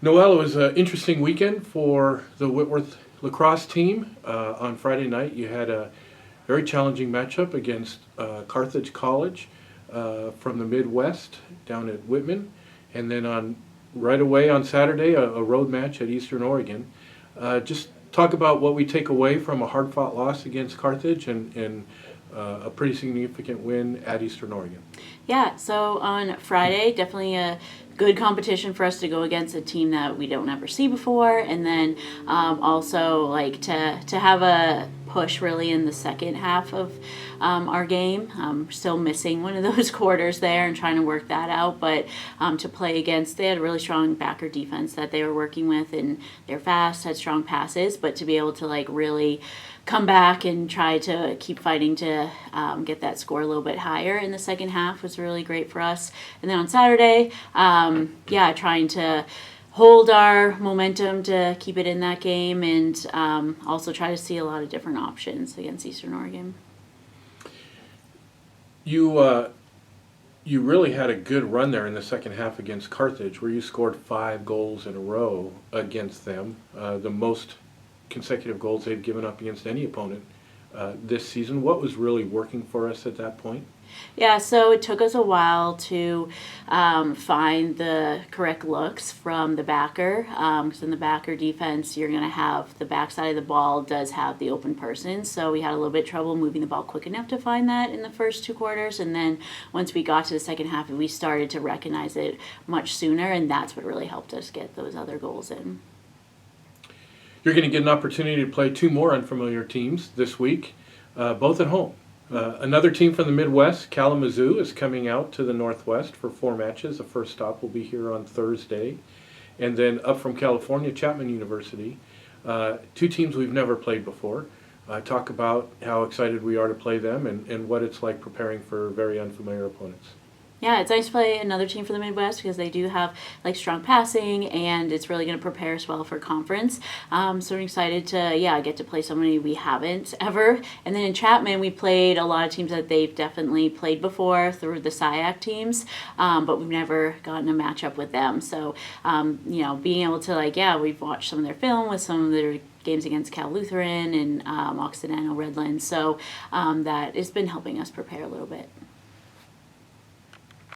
Noelle, it was an interesting weekend for the Whitworth lacrosse team. On Friday night, you had a very challenging matchup against Carthage College from the Midwest down at Whitman. And then right away on Saturday, a road match at Eastern Oregon. Just talk about what we take away from a hard-fought loss against Carthage and a pretty significant win at Eastern Oregon. Yeah, so on Friday, definitely a good competition for us to go against a team that we don't ever see before, and then also like to have a push really in the second half of our game. Still missing one of those quarters there and trying to work that out, but to play against, they had a really strong backer defense that they were working with, and they're fast, had strong passes, but to be able to like really come back and try to keep fighting to get that score a little bit higher in the second half was really great for us. And then on Saturday, trying to hold our momentum to keep it in that game, and also try to see a lot of different options against Eastern Oregon. You really had a good run there in the second half against Carthage, where you scored 5 goals in a row against them, the most consecutive goals they've given up against any opponent this season. What was really working for us at that point? Yeah, so it took us a while to find the correct looks from the backer. Because in the backer defense, you're going to have the backside of the ball does have the open person. So we had a little bit of trouble moving the ball quick enough to find that in the first 2 quarters. And then once we got to the second half, we started to recognize it much sooner. And that's what really helped us get those other goals in. You're going to get an opportunity to play 2 more unfamiliar teams this week, both at home. Another team from the Midwest, Kalamazoo, is coming out to the Northwest for 4 matches. The first stop will be here on Thursday. And then up from California, Chapman University. 2 teams we've never played before. Talk about how excited we are to play them and what it's like preparing for very unfamiliar opponents. Yeah, it's nice to play another team from the Midwest because they do have like strong passing, and it's really going to prepare us well for conference. So I'm excited to get to play somebody we haven't ever. And then in Chapman, we played a lot of teams that they've definitely played before through the SIAC teams, but we've never gotten a matchup with them. So being able to we've watched some of their film with some of their games against Cal Lutheran and Occidental Redlands. So that has been helping us prepare a little bit.